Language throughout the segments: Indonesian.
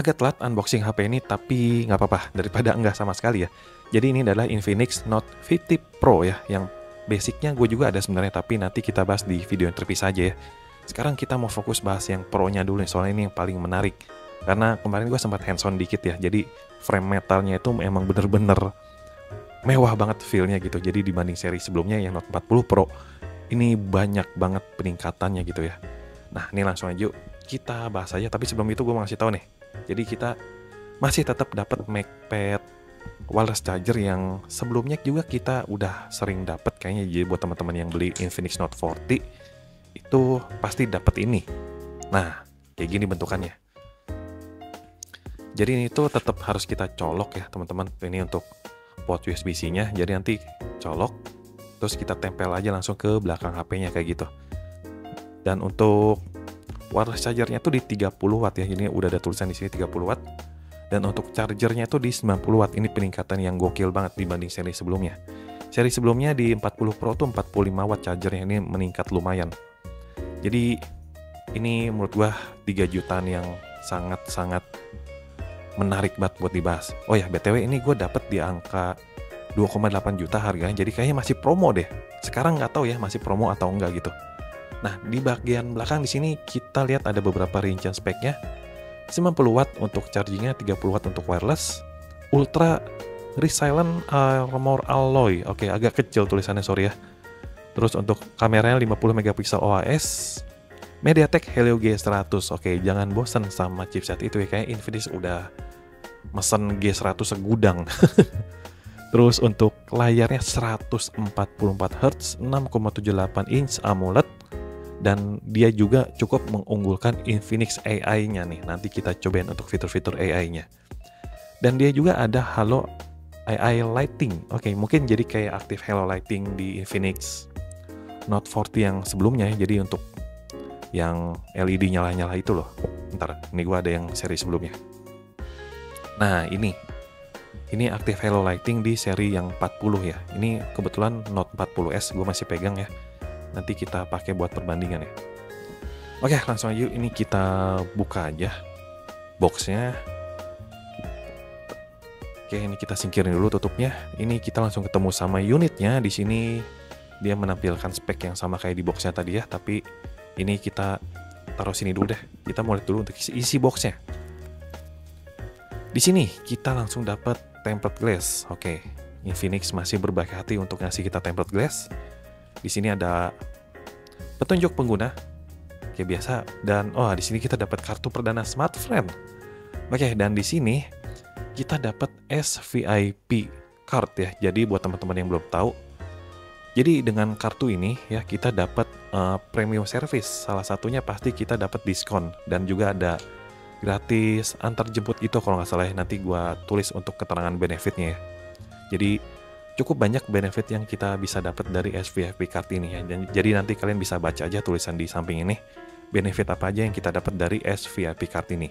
agak telat unboxing HP ini, tapi nggak apa-apa daripada enggak sama sekali ya. Jadi ini adalah Infinix Note 50 Pro ya, yang basicnya gue juga ada sebenarnya, tapi nanti kita bahas di video yang terpisah aja ya. Sekarang kita mau fokus bahas yang Pro-nya dulu nih, soalnya ini yang paling menarik. Karena kemarin gue sempat hands-on dikit ya, jadi frame metalnya itu emang bener-bener mewah banget feel-nya gitu. Jadi dibanding seri sebelumnya yang Note 40 Pro, ini banyak banget peningkatannya gitu ya. Nah ini langsung aja yuk kita bahas aja, tapi sebelum itu gue mau ngasih tahu nih. Jadi kita masih tetap dapat MagPad wireless charger yang sebelumnya juga kita udah sering dapat kayaknya. Jadi buat teman-teman yang beli Infinix Note 40 itu pasti dapat ini. Nah, kayak gini bentukannya. Jadi ini tuh tetap harus kita colok ya, teman-teman. Ini untuk port USB-C-nya. Jadi nanti colok terus kita tempel aja langsung ke belakang HP-nya kayak gitu. Dan untuk wireless charger-nya tuh di 30 watt ya. Ini udah ada tulisan di sini 30 watt. Dan untuk chargernya itu di 90 watt. Ini peningkatan yang gokil banget dibanding seri sebelumnya. Seri sebelumnya di 40 Pro tuh 45 watt chargernya, ini meningkat lumayan. Jadi ini menurut gua 3 jutaan yang sangat-sangat menarik banget buat dibahas. Oh ya, BTW ini gue dapet di angka 2,8 juta harganya. Jadi kayaknya masih promo deh. Sekarang nggak tahu ya masih promo atau enggak gitu. Nah, di bagian belakang di sini kita lihat ada beberapa rincian speknya. 90 watt untuk chargingnya, 30 watt untuk wireless, ultra resilient armor alloy. Oke, agak kecil tulisannya, sorry ya. Terus untuk kameranya 50 megapiksel OIS, MediaTek Helio G100. Oke, jangan bosan sama chipset itu ya, kayak Infinix udah mesen G100 segudang. Terus untuk layarnya 144 Hz, 6,78 inch AMOLED. Dan dia juga cukup mengunggulkan Infinix AI-nya nih. Nanti kita cobain untuk fitur-fitur AI-nya. Dan dia juga ada Halo AI Lighting. Oke, mungkin jadi kayak aktif Halo Lighting di Infinix Note 40 yang sebelumnya ya. Jadi untuk yang LED nyala-nyala itu loh. Ntar, ini gue ada yang seri sebelumnya. Nah, ini aktif Halo Lighting di seri yang 40 ya. Ini kebetulan Note 40S gue masih pegang ya. Nanti kita pakai buat perbandingan ya. Oke, langsung aja ini kita buka aja boxnya. Oke, ini kita singkirin dulu tutupnya. Ini kita langsung ketemu sama unitnya. Di sini dia menampilkan spek yang sama kayak di boxnya tadi ya. Tapi ini kita taruh sini dulu deh. Kita mau lihat dulu untuk isi boxnya. Di sini kita langsung dapat tempered glass. Oke, Infinix masih berbaik hati untuk ngasih kita tempered glass. Di sini ada petunjuk pengguna kayak biasa, dan di sini kita dapat kartu perdana smartphone. Oke, dan di sini kita dapat SVIP card ya. Jadi buat teman-teman yang belum tahu, jadi dengan kartu ini ya kita dapat premium service. Salah satunya pasti kita dapat diskon, dan juga ada gratis antar jemput gitu kalau nggak salah ya. Nanti gua tulis untuk keterangan benefitnya ya. Jadi cukup banyak benefit yang kita bisa dapat dari SVIP card ini ya. Jadi nanti kalian bisa baca aja tulisan di samping ini benefit apa aja yang kita dapat dari SVIP card ini.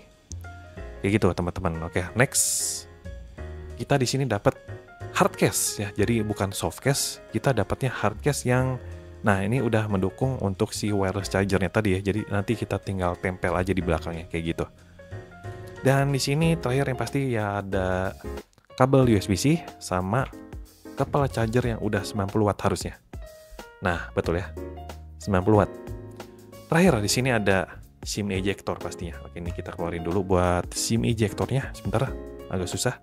Kayak gitu teman-teman. Oke, next. Kita di sini dapat hard case ya. Jadi bukan soft case, kita dapatnya hard case yang ini udah mendukung untuk si wireless chargernya tadi ya. Jadi nanti kita tinggal tempel aja di belakangnya kayak gitu. Dan di sini terakhir yang pasti ya ada kabel USB-C sama kepala charger yang udah 90 watt harusnya. Nah, betul ya. 90 watt. Terakhir di sini ada SIM ejector pastinya. Oke, ini kita keluarin dulu buat SIM ejectornya. Sebentar, agak susah.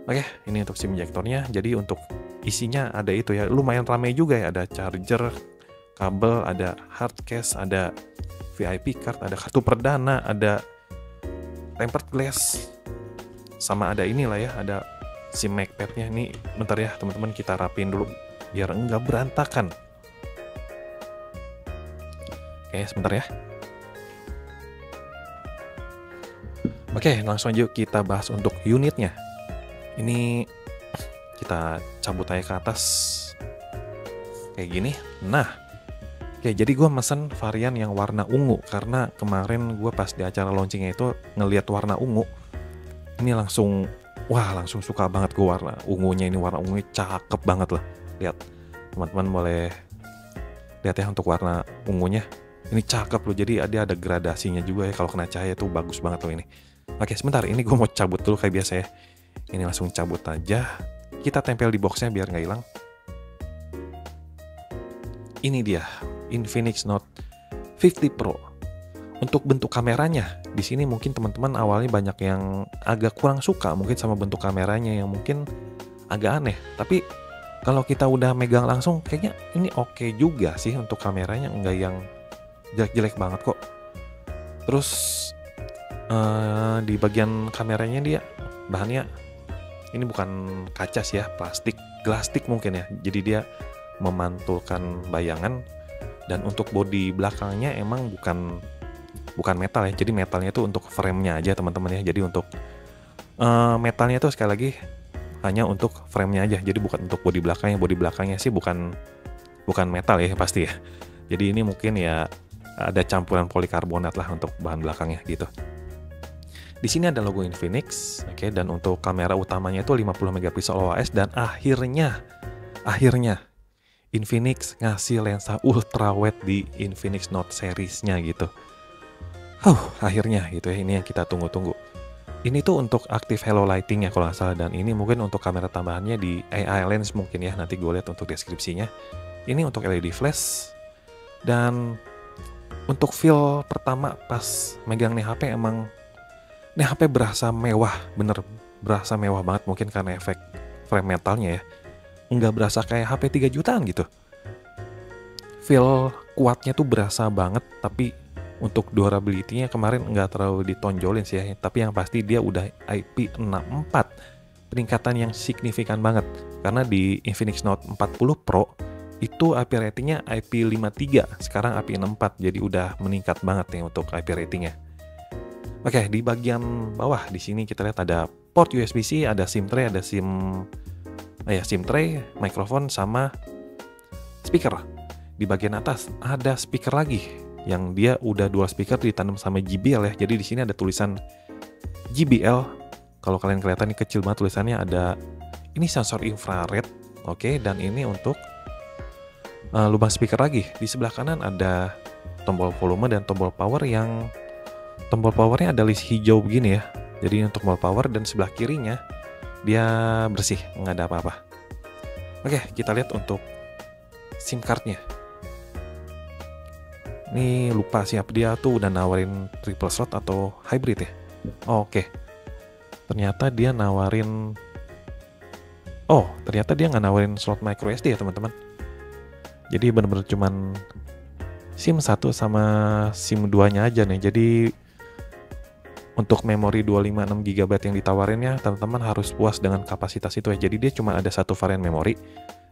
Oke, ini untuk SIM ejectornya. Jadi untuk isinya ada itu ya. Lumayan ramai juga ya. Ada charger, kabel, ada hard case, ada VIP card, ada kartu perdana, ada tempered glass, sama ada inilah ya, ada si MagPad-nya. Nih, bentar ya teman-teman, kita rapiin dulu biar enggak berantakan. Oke, sebentar ya. Oke, langsung aja kita bahas untuk unitnya. Ini kita cabut aja ke atas kayak gini. Nah, oke, jadi gue mesen varian yang warna ungu karena kemarin gue pas di acara launchingnya itu ngelihat warna ungu. Ini langsung suka banget gue warna ungunya. Ini warna ungunya cakep banget lah. Lihat, teman-teman boleh lihat ya untuk warna ungunya. Ini cakep loh, jadi dia ada gradasinya juga ya. Kalau kena cahaya tuh bagus banget loh ini. Oke, sebentar, ini gue mau cabut dulu kayak biasa ya. Ini langsung cabut aja. Kita tempel di boxnya biar nggak hilang. Ini dia, Infinix Note 50 Pro. Untuk bentuk kameranya, di sini mungkin teman-teman awalnya banyak yang agak kurang suka mungkin sama bentuk kameranya yang mungkin agak aneh. Tapi kalau kita udah megang langsung, kayaknya ini oke juga sih untuk kameranya, nggak yang jelek-jelek banget kok. Terus di bagian kameranya dia bahannya ini bukan kaca sih ya, plastik, glastik mungkin ya. Jadi dia memantulkan bayangan, dan untuk bodi belakangnya emang bukan metal ya. Jadi metalnya itu untuk frame-nya aja teman-teman ya. Jadi untuk metalnya itu sekali lagi hanya untuk frame-nya aja. Jadi bukan untuk bodi belakangnya. Bodi belakangnya sih bukan metal ya pasti ya. Jadi ini mungkin ya ada campuran polikarbonat lah untuk bahan belakangnya gitu. Di sini ada logo Infinix, oke, dan untuk kamera utamanya itu 50 megapiksel OIS, dan akhirnya Infinix ngasih lensa ultrawide di Infinix Note series-nya gitu. Akhirnya gitu ya, ini yang kita tunggu-tunggu. Ini tuh untuk active halo lighting ya kalau nggak salah, dan ini mungkin untuk kamera tambahannya di AI lens mungkin ya, nanti gue lihat untuk deskripsinya. Ini untuk LED flash, dan untuk feel pertama pas megang nih HP emang nih HP berasa mewah, bener berasa mewah banget mungkin karena efek frame metalnya ya. Nggak berasa kayak HP 3 jutaan gitu. Feel kuatnya tuh berasa banget, tapi untuk durability-nya kemarin nggak terlalu ditonjolin sih ya. Tapi yang pasti dia udah IP64, peningkatan yang signifikan banget. Karena di Infinix Note 40 Pro itu IP ratingnya IP53, sekarang IP64, jadi udah meningkat banget nih untuk IP ratingnya. Oke, di bagian bawah di sini kita lihat ada port USB-C, ada SIM tray, ada SIM tray, mikrofon sama speaker. Di bagian atas ada speaker lagi yang dia udah dual speaker ditanam sama JBL ya. Jadi di sini ada tulisan JBL. Kalau kalian kelihatan ini kecil banget tulisannya, ada ini sensor infrared, oke, dan ini untuk lubang speaker lagi. Di sebelah kanan ada tombol volume dan tombol power, yang tombol powernya ada list hijau begini ya. Jadi untuk tombol power, dan sebelah kirinya dia bersih, nggak ada apa-apa. Oke, kita lihat untuk SIM cardnya. Ini lupa siapa dia tuh udah nawarin triple slot atau hybrid ya. Oke. Ternyata dia nggak nawarin slot micro SD ya teman-teman. Jadi bener-bener cuman SIM 1 sama SIM 2-nya aja nih. Jadi untuk memori 256 GB yang ditawarinnya, teman-teman harus puas dengan kapasitas itu ya. Jadi dia cuma ada satu varian memori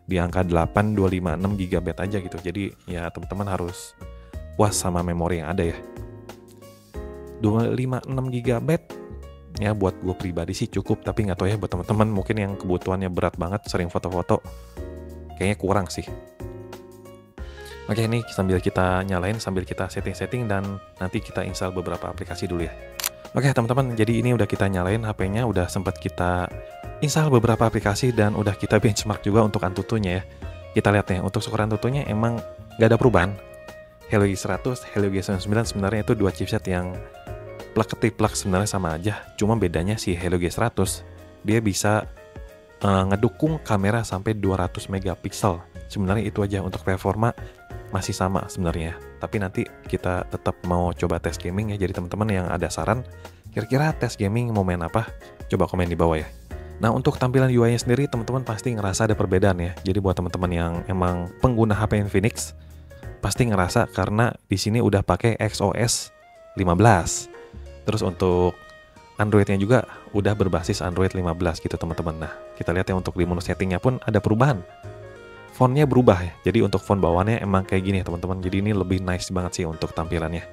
di angka 8 256 GB aja gitu. Jadi ya teman-teman harus puas sama memori yang ada ya. 256 GB ya buat gue pribadi sih cukup, tapi nggak tahu ya buat teman-teman mungkin yang kebutuhannya berat banget, sering foto-foto, kayaknya kurang sih. Oke, ini sambil kita nyalain, sambil kita setting-setting, dan nanti kita install beberapa aplikasi dulu ya. Oke teman-teman, jadi ini udah kita nyalain HP-nya, udah sempat kita install beberapa aplikasi, dan udah kita benchmark juga untuk Antutunya ya. Kita lihat ya, untuk ukuran Antutunya emang nggak ada perubahan. Helio G100, Helio G99 sebenarnya itu dua chipset yang plug sebenarnya sama aja. Cuma bedanya si Helio G100 dia bisa ngedukung kamera sampai 200 megapiksel. Sebenarnya itu aja, untuk performa masih sama sebenarnya. Tapi nanti kita tetap mau coba tes gaming ya. Jadi teman-teman yang ada saran, kira-kira tes gaming mau main apa? Coba komen di bawah ya. Nah, untuk tampilan UI-nya sendiri teman-teman pasti ngerasa ada perbedaan ya. Jadi buat teman-teman yang emang pengguna HP Infinix pasti ngerasa, karena di sini udah pakai XOS 15. Terus untuk Android-nya juga udah berbasis Android 15 gitu teman-teman. Nah, kita lihat ya untuk di menu settingnya pun ada perubahan. Fontnya berubah ya. Jadi untuk font bawaannya emang kayak gini ya teman-teman. Jadi ini lebih nice banget sih untuk tampilannya.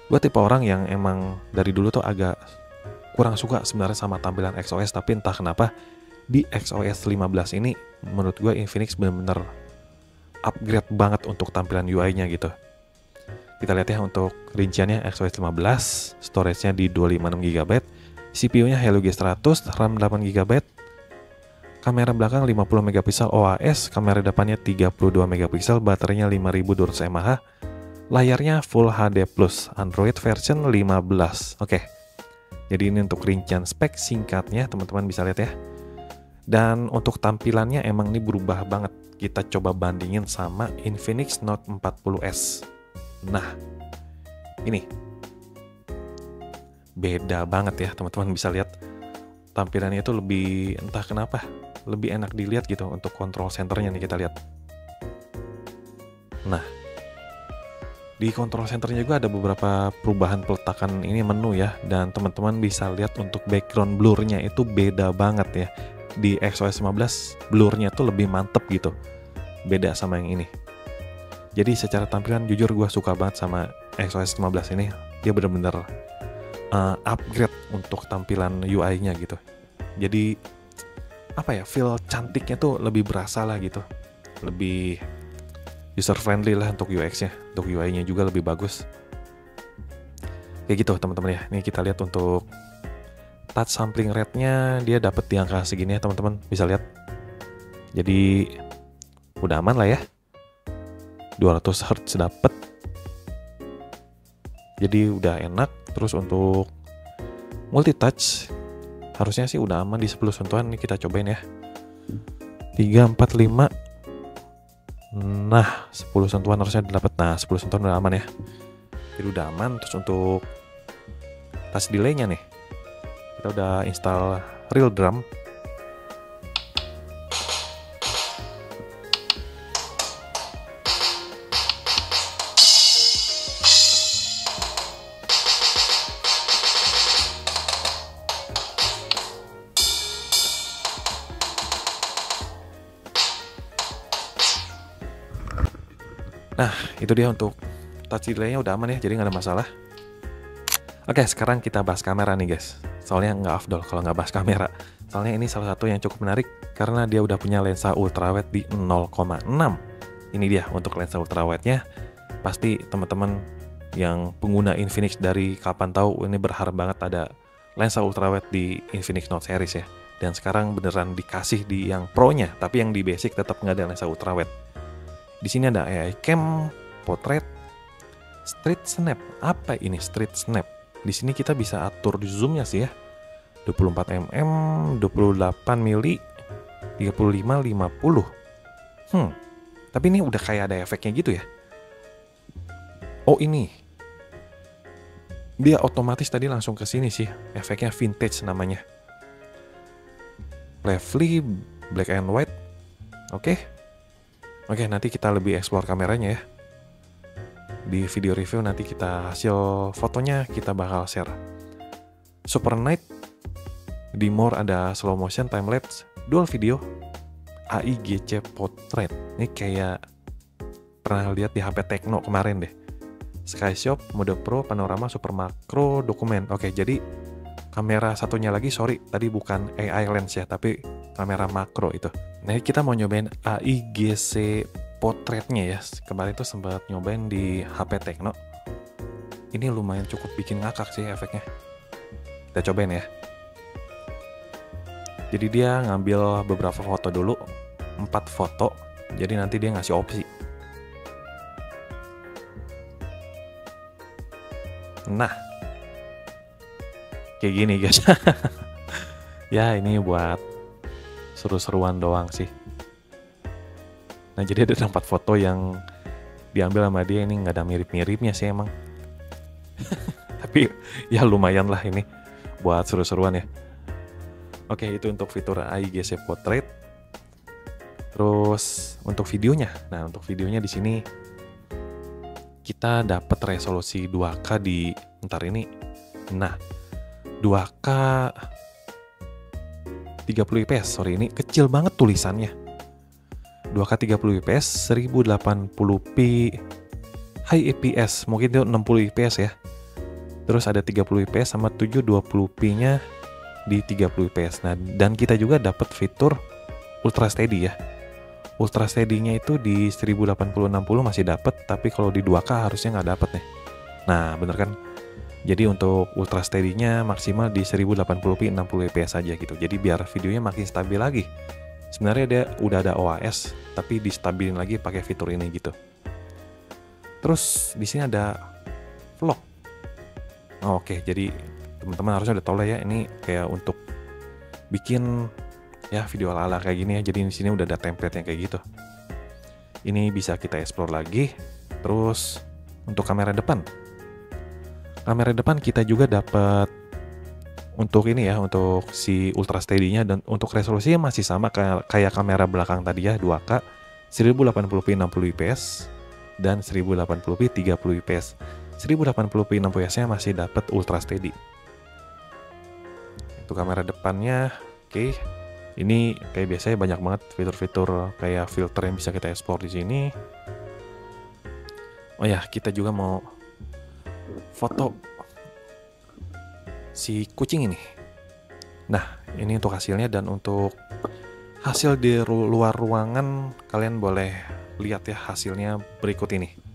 Gue tipe orang yang emang dari dulu tuh agak kurang suka sebenarnya sama tampilan XOS, tapi entah kenapa di XOS 15 ini menurut gue Infinix bener-bener upgrade banget untuk tampilan UI-nya gitu. Kita lihat ya untuk rinciannya XOS 15, storage-nya di 256 GB, CPU-nya Helio G100, RAM 8 GB, kamera belakang 50 megapiksel OIS, kamera depannya 32 megapiksel, baterainya 5200 mAh, Layarnya Full HD Plus, Android version 15. Oke. Jadi ini untuk rincian spek singkatnya, teman-teman bisa lihat ya. Dan untuk tampilannya emang ini berubah banget. Kita coba bandingin sama Infinix Note 40S. Nah, ini beda banget ya, teman-teman bisa lihat. Tampilannya itu lebih, entah kenapa, lebih enak dilihat gitu untuk control centernya nih, kita lihat. Nah, di control centernya juga ada beberapa perubahan peletakan ini menu ya, dan teman-teman bisa lihat untuk background blurnya itu beda banget ya. Di XOS 15 blurnya tuh lebih mantep gitu, beda sama yang ini. Jadi secara tampilan jujur gue suka banget sama XOS 15 ini. Dia bener-bener upgrade untuk tampilan UI-nya gitu. Jadi apa ya, feel cantiknya tuh lebih berasa lah gitu, lebih user friendly lah untuk UX-nya, untuk UI-nya juga lebih bagus. Kayak gitu teman-teman ya. Ini kita lihat untuk touch sampling rate-nya, dia dapat di angka segini ya teman-teman, bisa lihat. Jadi udah aman lah ya. 200 Hz dapat. Jadi udah enak. Terus untuk multi touch harusnya sih udah aman di 10 sentuhan. Ini kita cobain ya. 3, 4, 5. Nah, 10 sentuhan harusnya dapat. Nah, 10 sentuhan udah aman ya. Jadi udah aman. Terus untuk touch delay-nya nih, kita udah install Real Drum. Nah, itu dia untuk touch delay-nya udah aman ya, jadi nggak ada masalah. Oke, sekarang kita bahas kamera nih guys. Soalnya nggak afdol kalau nggak bahas kamera. Soalnya ini salah satu yang cukup menarik karena dia udah punya lensa ultrawide di 0,6. Ini dia untuk lensa ultrawide-nya. Pasti teman-teman yang pengguna Infinix dari kapan tahu ini berharap banget ada lensa ultrawide di Infinix Note series ya. Dan sekarang beneran dikasih di yang Pro-nya, tapi yang di basic tetap nggak ada lensa ultrawide. Di sini ada AI Cam, Portrait, Street Snap. Apa ini Street Snap? Di sini kita bisa atur zoomnya sih ya. 24 mm, 28 mili, 35, 50. Tapi ini udah kayak ada efeknya gitu ya. Oh ini. Dia otomatis tadi langsung ke sini sih. Efeknya vintage namanya. Lively, black and white. Oke, nanti kita lebih explore kameranya ya. Di video review nanti kita hasil fotonya kita bakal share. Super Night, di more ada slow motion, time lapse, dual video, AIGC portrait. Ini kayak pernah lihat di HP Tecno kemarin deh. Skyshot, mode pro, panorama, super makro, dokumen. Oke, jadi kamera satunya lagi, sorry, tadi bukan AI lens ya, tapi kamera makro itu. Nah, kita mau nyobain AIGC portraitnya ya. Kemarin tuh sempat nyobain di HP Tecno. Ini lumayan cukup bikin ngakak sih efeknya. Kita cobain ya. Jadi dia ngambil beberapa foto dulu, 4 foto. Jadi nanti dia ngasih opsi. Nah, kayak gini guys. Ya ini buat seru-seruan doang sih. Nah jadi ada 4 foto yang diambil sama dia, ini nggak ada mirip-miripnya sih emang. Tapi ya lumayan lah ini buat seru-seruan ya. Oke, itu untuk fitur AIGC Portrait. Terus untuk videonya. Nah, untuk videonya di sini kita dapat resolusi 2K di ntar ini. Nah, 2K 30 fps. Sorry, ini kecil banget tulisannya. 2K 30 fps 1080p high IPS. Mungkin itu 60 fps ya. Terus ada 30 fps sama 720p-nya di 30 fps. Nah, dan kita juga dapat fitur Ultra Steady ya. Ultra Steady-nya itu di 1080-60 masih dapat, tapi kalau di 2K harusnya nggak dapat nih. Nah, bener kan? Jadi untuk Ultra Steady-nya maksimal di 1080p 60 fps aja gitu. Jadi biar videonya makin stabil lagi. Sebenarnya dia udah ada OAS, tapi distabilin lagi pakai fitur ini gitu. Terus di sini ada vlog. Oh, oke, jadi teman-teman harusnya udah tahu lah ya, ini kayak untuk bikin ya video ala-ala kayak gini ya. Jadi di sini udah ada template yang kayak gitu. Ini bisa kita explore lagi. Terus untuk kamera depan. Kamera depan kita juga dapat untuk ini ya, untuk si ultra steady-nya, dan untuk resolusinya masih sama kayak kamera belakang tadi ya, 2K 1080p 60 fps dan 1080p 30 fps. 1080p 60 fps nya masih dapat ultra steady. Itu kamera depannya. Oke. Ini kayak biasanya banyak banget fitur-fitur kayak filter yang bisa kita ekspor di sini. Oh ya, kita juga mau foto si kucing ini. Nah, ini untuk hasilnya, dan untuk hasil di luar ruangan kalian boleh lihat ya hasilnya berikut ini.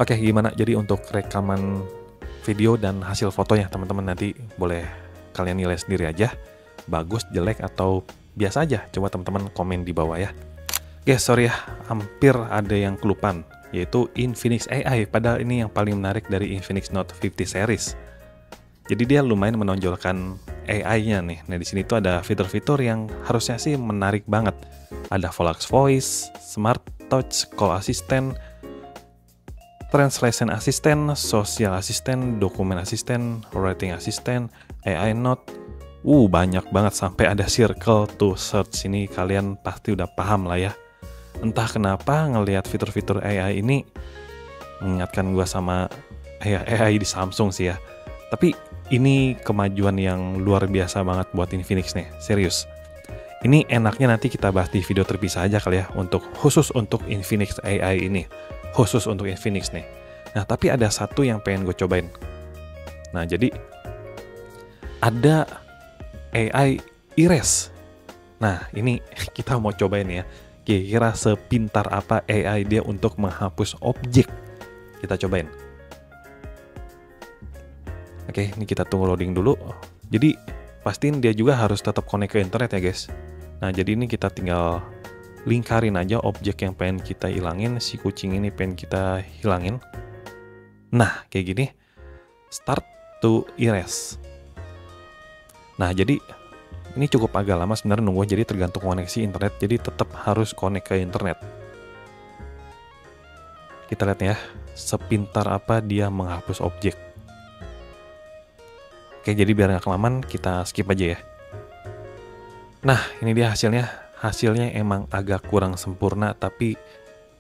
Oke, gimana jadi untuk rekaman video dan hasil fotonya teman-teman? Nanti boleh kalian nilai sendiri aja, bagus, jelek, atau biasa aja. Coba teman-teman komen di bawah ya. Oke, sorry ya, hampir ada yang kelupaan, yaitu Infinix AI. Padahal ini yang paling menarik dari Infinix Note 50 series. Jadi dia lumayan menonjolkan AI-nya nih. Nah, di sini tuh ada fitur-fitur yang harusnya sih menarik banget. Ada Vox Voice, Smart Touch, Call Assistant, Translation Assistant, Social Assistant, Dokumen Assistant, Writing Assistant, AI Note. Banyak banget, sampai ada Circle to Search. Ini kalian pasti udah paham lah ya. Entah kenapa ngelihat fitur-fitur AI ini mengingatkan gue sama AI di Samsung sih ya. Tapi ini kemajuan yang luar biasa banget buat Infinix nih, serius. Ini enaknya nanti kita bahas di video terpisah aja kali ya, khusus untuk Infinix AI ini. Khusus untuk Infinix nih. Nah, tapi ada satu yang pengen gue cobain. Nah, jadi ada AI Erase. Nah, ini kita mau cobain ya. Kira-kira sepintar apa AI dia untuk menghapus objek. Kita cobain. Oke, ini kita tunggu loading dulu. Jadi, pastiin dia juga harus tetap connect ke internet ya guys. Nah, jadi ini kita tinggal lingkarin aja objek yang pengen kita hilangin. Si kucing ini pengen kita hilangin. Nah, kayak gini. Start to erase. Nah, jadi ini cukup agak lama sebenarnya nunggu, jadi tergantung koneksi internet. Jadi tetap harus connect ke internet. Kita lihat ya, sepintar apa dia menghapus objek. Oke, jadi biar nggak kelamaan, kita skip aja ya. Nah, ini dia hasilnya. Hasilnya emang agak kurang sempurna, tapi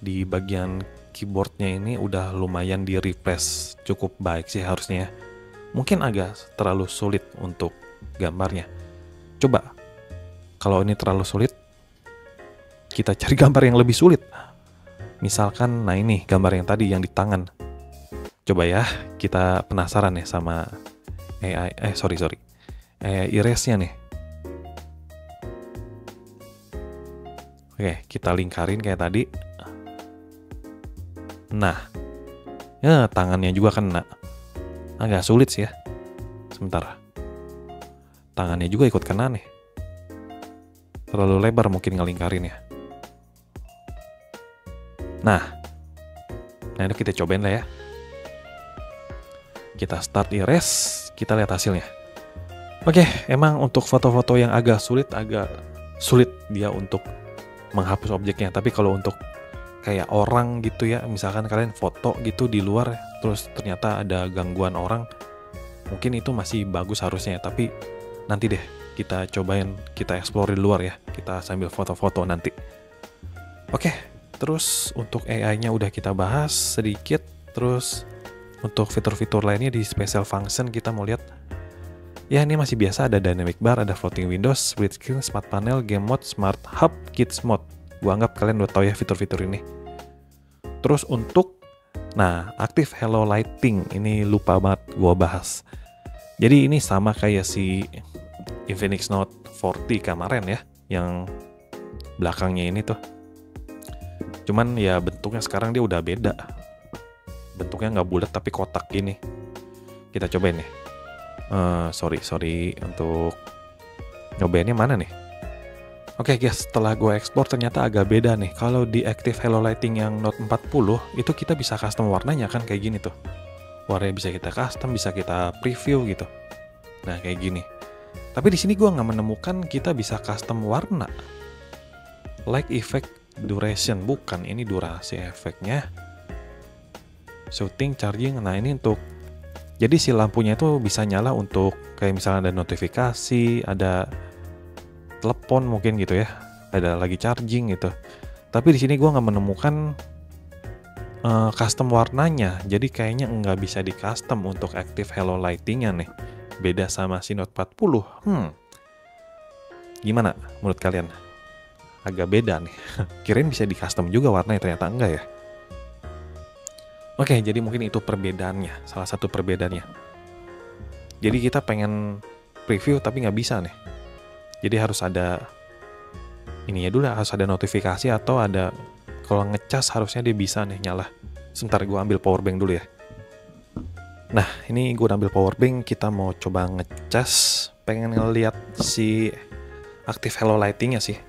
di bagian keyboardnya ini udah lumayan di replace cukup baik sih harusnya ya. Mungkin agak terlalu sulit untuk gambarnya. Coba, kalau ini terlalu sulit, kita cari gambar yang lebih sulit. Misalkan, nah ini gambar yang tadi yang di tangan. Coba ya, kita penasaran ya sama AI, erase-nya nih. Oke, kita lingkarin kayak tadi. Nah, ya tangannya juga kena. Agak sulit sih ya. Sebentar. Tangannya juga ikut kena nih. Terlalu lebar mungkin ngelingkarin ya. Nah, ini kita cobain lah ya. Kita start erase, kita lihat hasilnya. Oke, emang untuk foto-foto yang agak sulit dia untuk menghapus objeknya. Tapi kalau untuk kayak orang gitu ya, misalkan kalian foto gitu di luar, terus ternyata ada gangguan orang, Mungkin itu masih bagus harusnya, tapi nanti deh kita cobain, kita explore di luar ya. Kita sambil foto-foto nanti. Oke, terus untuk AI-nya udah kita bahas sedikit. Terus untuk fitur-fitur lainnya di special function kita mau lihat. Ya ini masih biasa, ada dynamic bar, ada floating windows, split screen, smart panel, game mode, smart hub, kids mode. Gua anggap kalian udah tahu ya fitur-fitur ini. Terus untuk active hello lighting ini lupa banget gua bahas. Jadi ini sama kayak si Infinix Note 40 kemarin ya, yang belakangnya ini tuh. Cuman ya bentuknya sekarang dia udah beda. Bentuknya nggak bulat tapi kotak gini. Kita cobain nih. Sorry untuk nyobainnya mana nih? Oke guys, setelah gue explore ternyata agak beda nih. Kalau di Active Hello Lighting yang Note 40 itu kita bisa custom warnanya kan kayak gini tuh. Warnanya bisa kita custom, bisa kita preview gitu. Nah kayak gini. Tapi di sini gue nggak menemukan kita bisa custom warna. Light effect duration, bukan, ini durasi efeknya. Shooting, charging, nah ini untuk, jadi si lampunya itu bisa nyala untuk kayak misalnya ada notifikasi, ada telepon mungkin gitu ya, ada lagi charging gitu. Tapi di sini gue nggak menemukan custom warnanya, jadi kayaknya nggak bisa di custom untuk Active Hello Lighting-nya nih. Beda sama si Note 40. Gimana menurut kalian? Agak beda nih. Kirain bisa di custom juga warnanya, ternyata enggak ya. Oke, jadi mungkin itu perbedaannya, salah satu perbedaannya. Jadi kita pengen preview tapi nggak bisa nih. Jadi harus ada ininya dulu, harus ada notifikasi atau ada, kalau ngecas harusnya dia bisa nih nyala. Sebentar gue ambil power bank dulu ya. Nah, ini gue ambil power bank, kita mau coba ngecas, pengen ngeliat si Active Hello Lighting-nya sih.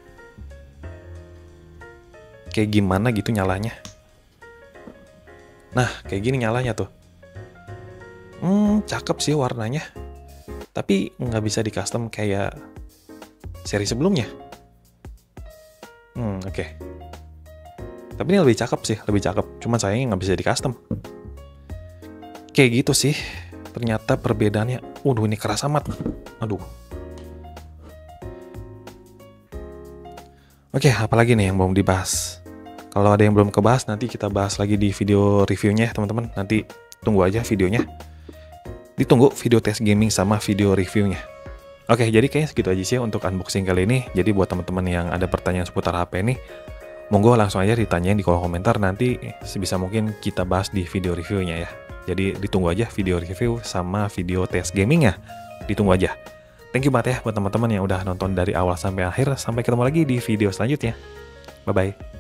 Kayak gimana gitu nyalanya. Nah, kayak gini nyalanya tuh. Cakep sih warnanya. Tapi nggak bisa di custom kayak seri sebelumnya. Oke. Tapi ini lebih cakep sih, lebih cakep. Cuman sayangnya nggak bisa di custom. Kayak gitu sih. Ternyata perbedaannya. Waduh, ini keras amat. Aduh. Oke, apalagi nih yang belum dibahas? Kalau ada yang belum kebahas, nanti kita bahas lagi di video reviewnya ya teman-teman. Nanti tunggu aja videonya. Ditunggu video tes gaming sama video reviewnya. Oke, jadi kayaknya segitu aja sih untuk unboxing kali ini. Jadi buat teman-teman yang ada pertanyaan seputar HP ini, monggo langsung aja ditanyain di kolom komentar. Nanti sebisa mungkin kita bahas di video reviewnya ya. Jadi ditunggu aja video review sama video tes gamingnya. Ditunggu aja. Thank you banget ya buat teman-teman yang udah nonton dari awal sampai akhir. Sampai ketemu lagi di video selanjutnya. Bye-bye.